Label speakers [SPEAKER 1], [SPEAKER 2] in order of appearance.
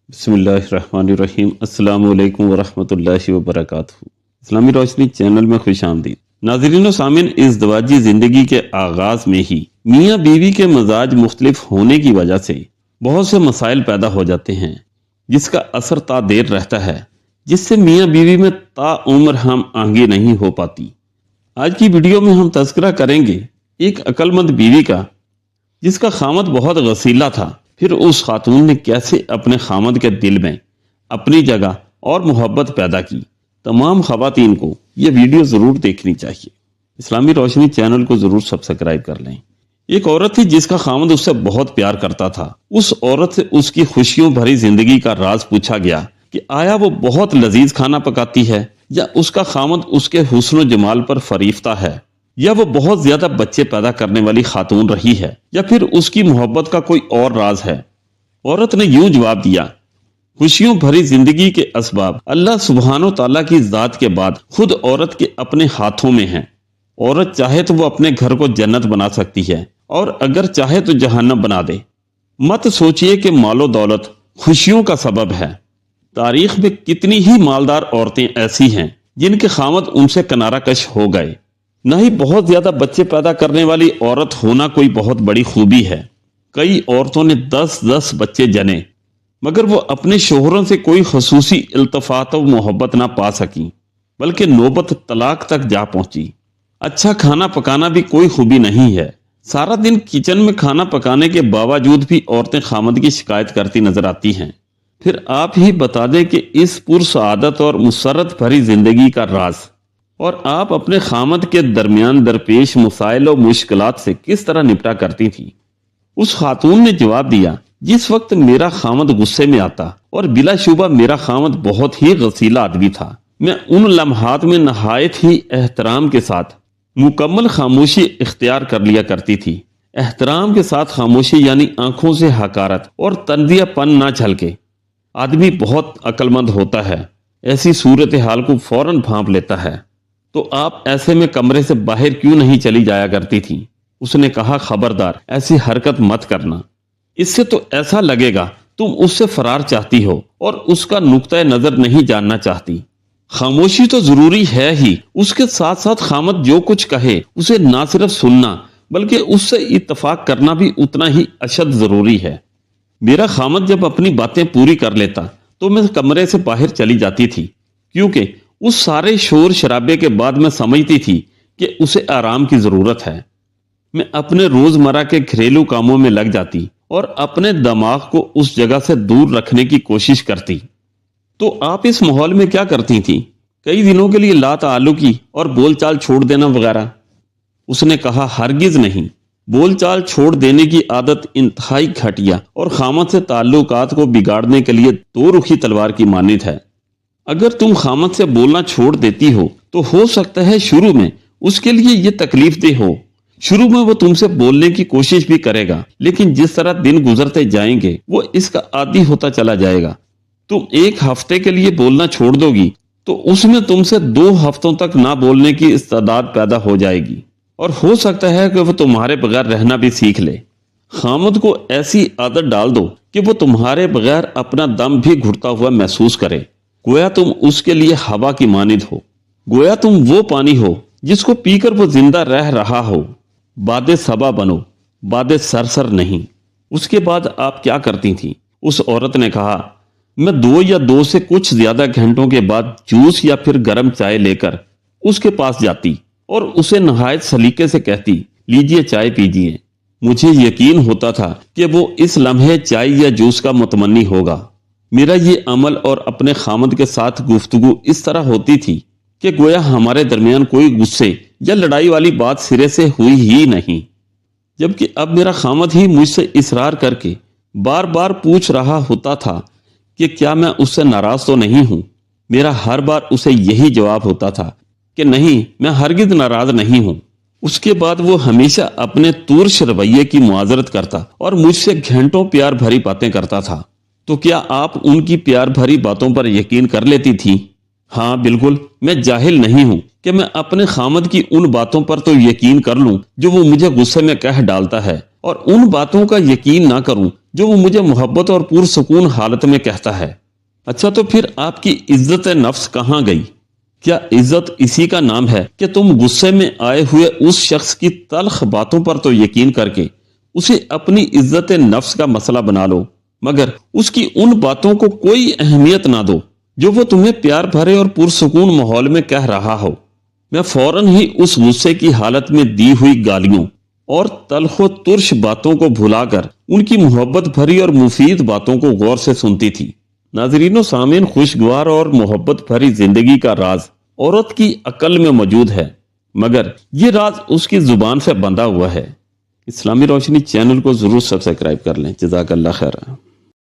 [SPEAKER 1] بسم اللہ الرحمن الرحیم۔ السلام علیکم ورحمۃ اللہ وبرکاتہ۔ اسلامی روشنی چینل میں خوش آمدید۔ ناظرین و سامعین، ازدواجی زندگی کے آغاز میں ہی میاں بیوی کے مزاج مختلف ہونے کی وجہ سے بہت سے مسائل پیدا ہو جاتے ہیں، جس کا اثر تا دیر رہتا ہے، جس سے میاں بیوی میں تا عمر ہم آہنگی نہیں ہو پاتی۔ آج کی ویڈیو میں ہم تذکرہ کریں گے ایک عقل مند بیوی کا، جس کا خامد بہت غسیلہ تھا۔ پھر اس خاتون نے کیسے اپنے خامد کے دل میں اپنی جگہ اور محبت پیدا کی۔ تمام خواتین کو یہ ویڈیو ضرور دیکھنی چاہیے۔ اسلامی روشنی چینل کو ضرور سبسکرائب کر لیں۔ ایک عورت تھی جس کا خامد اس سے بہت پیار کرتا تھا۔ اس عورت سے اس کی خوشیوں بھری زندگی کا راز پوچھا گیا کہ آیا وہ بہت لذیذ کھانا پکاتی ہے، یا اس کا خامد اس کے حسن و جمال پر فریفتہ ہے، یا وہ بہت زیادہ بچے پیدا کرنے والی خاتون رہی ہے، یا پھر اس کی محبت کا کوئی اور راز ہے۔ عورت نے یوں جواب دیا، خوشیوں بھری زندگی کے اسباب اللہ سبحانہ و تعالیٰ کی ذات کے بعد خود عورت کے اپنے ہاتھوں میں ہیں۔ عورت چاہے تو وہ اپنے گھر کو جنت بنا سکتی ہے، اور اگر چاہے تو جہنم بنا دے۔ مت سوچئے کہ مال و دولت خوشیوں کا سبب ہے۔ تاریخ میں کتنی ہی مالدار عورتیں ایسی ہیں جن کے خامد ان سے کنارہ کش ہو گئے۔ نہ ہی بہت زیادہ بچے پیدا کرنے والی عورت ہونا کوئی بہت بڑی خوبی ہے۔ کئی عورتوں نے 10 بچے جنے، مگر وہ اپنے شوہروں سے کوئی خصوصی التفات و محبت نہ پا سکیں، بلکہ نوبت طلاق تک جا پہنچی۔ اچھا کھانا پکانا بھی کوئی خوبی نہیں ہے۔ سارا دن کچن میں کھانا پکانے کے باوجود بھی عورتیں خامد کی شکایت کرتی نظر آتی ہیں۔ پھر آپ ہی بتا دیں کہ اس پرسعادت اور مسرت بھری زندگی کا راز، اور آپ اپنے خامد کے درمیان درپیش مسائل و مشکلات سے کس طرح نپٹا کرتی تھی۔ اس خاتون نے جواب دیا، جس وقت میرا خامد غصے میں آتا، اور بلا شبہ میرا خامد بہت ہی غصیلا آدمی تھا، میں ان لمحات میں نہایت ہی احترام کے ساتھ مکمل خاموشی اختیار کر لیا کرتی تھی۔ احترام کے ساتھ خاموشی یعنی آنکھوں سے حقارت اور تندیہ پن نہ جھلکے۔ آدمی بہت عقل مند ہوتا ہے، ایسی صورتحال کو فوراً بھانپ لیتا ہے۔ تو آپ ایسے میں کمرے سے باہر کیوں نہیں چلی جایا کرتی تھی؟ اس نے کہا، خبردار، ایسی حرکت مت کرنا، اس سے تو ایسا لگے گا تم اس سے فرار چاہتی ہو اور اس کا نقطۂ نظر نہیں جاننا چاہتی۔ خاموشی تو ضروری ہے ہی، اس کے ساتھ ساتھ خامد جو کچھ کہے اسے نہ صرف سننا بلکہ اس سے اتفاق کرنا بھی اتنا ہی اشد ضروری ہے۔ میرا خامد جب اپنی باتیں پوری کر لیتا تو میں کمرے سے باہر چلی جاتی تھی، کیونکہ اس سارے شور شرابے کے بعد میں سمجھتی تھی کہ اسے آرام کی ضرورت ہے۔ میں اپنے روزمرہ کے گھریلو کاموں میں لگ جاتی اور اپنے دماغ کو اس جگہ سے دور رکھنے کی کوشش کرتی۔ تو آپ اس ماحول میں کیا کرتی تھیں؟ کئی دنوں کے لیے لا تعلقی اور بول چال چھوڑ دینا وغیرہ؟ اس نے کہا، ہرگز نہیں۔ بول چال چھوڑ دینے کی عادت انتہائی گھٹیا اور خامد سے تعلقات کو بگاڑنے کے لیے دو رخی تلوار کی مانند ہے۔ اگر تم خامد سے بولنا چھوڑ دیتی ہو سکتا ہے شروع میں اس کے لیے یہ تکلیف دہ ہو۔ شروع میں وہ تم سے بولنے کی کوشش بھی کرے گا، لیکن جس طرح دن گزرتے جائیں گے وہ اس کا عادی ہوتا چلا جائے گا۔ تم 1 ہفتے کے لیے بولنا چھوڑ دو گی تو اس میں تم سے 2 ہفتوں تک نہ بولنے کی استعداد پیدا ہو جائے گی، اور ہو سکتا ہے کہ وہ تمہارے بغیر رہنا بھی سیکھ لے۔ خامد کو ایسی عادت ڈال دو کہ وہ تمہارے بغیر اپنا دم بھی گھٹتا ہوا محسوس کرے، گویا تم اس کے لیے ہوا کی مانند ہو، گویا تم وہ پانی ہو جس کو پی کر وہ زندہ رہ رہا ہو۔ باد صبا بنو، باد سرسر نہیں۔ اس کے بعد آپ کیا کرتی تھیں؟ اس عورت نے کہا، میں 2 یا 2 سے کچھ زیادہ گھنٹوں کے بعد جوس یا پھر گرم چائے لے کر اس کے پاس جاتی اور اسے نہایت سلیقے سے کہتی، لیجئے چائے پیجئے۔ مجھے یقین ہوتا تھا کہ وہ اس لمحے چائے یا جوس کا متمنی ہوگا۔ میرا یہ عمل اور اپنے خامد کے ساتھ گفتگو اس طرح ہوتی تھی کہ گویا ہمارے درمیان کوئی غصے یا لڑائی والی بات سرے سے ہوئی ہی نہیں، جبکہ اب میرا خامد ہی مجھ سے اصرار کر کے بار بار پوچھ رہا ہوتا تھا کہ کیا میں اس سے ناراض تو نہیں ہوں۔ میرا ہر بار اسے یہی جواب ہوتا تھا کہ نہیں، میں ہرگز ناراض نہیں ہوں۔ اس کے بعد وہ ہمیشہ اپنے تورش رویے کی معذرت کرتا اور مجھ سے گھنٹوں پیار بھری باتیں کرتا تھا۔ تو کیا آپ ان کی پیار بھری باتوں پر یقین کر لیتی تھی؟ ہاں بالکل، میں جاہل نہیں ہوں کہ میں اپنے خامد کی ان باتوں پر تو یقین کر لوں جو وہ مجھے غصے میں کہہ ڈالتا ہے، اور ان باتوں کا یقین نہ کروں جو وہ مجھے محبت اور پرسکون حالت میں کہتا ہے۔ اچھا تو پھر آپ کی عزت نفس کہاں گئی؟ کیا عزت اسی کا نام ہے کہ تم غصے میں آئے ہوئے اس شخص کی تلخ باتوں پر تو یقین کر کے اسے اپنی عزت نفس کا مسئلہ بنا لو، مگر اس کی ان باتوں کو کوئی اہمیت نہ دو جو وہ تمہیں پیار بھرے اور پرسکون ماحول میں کہہ رہا ہو۔ میں فوراً ہی اس غصے کی حالت میں دی ہوئی گالیوں اور تلخ و ترش باتوں کو بھلا کر ان کی محبت بھری اور مفید باتوں کو غور سے سنتی تھی۔ ناظرین و سامعین، خوشگوار اور محبت بھری زندگی کا راز عورت کی عقل میں موجود ہے، مگر یہ راز اس کی زبان سے بندھا ہوا ہے۔ اسلامی روشنی چینل کو ضرور سبسکرائب کر لیں۔ جزاک اللہ خیر۔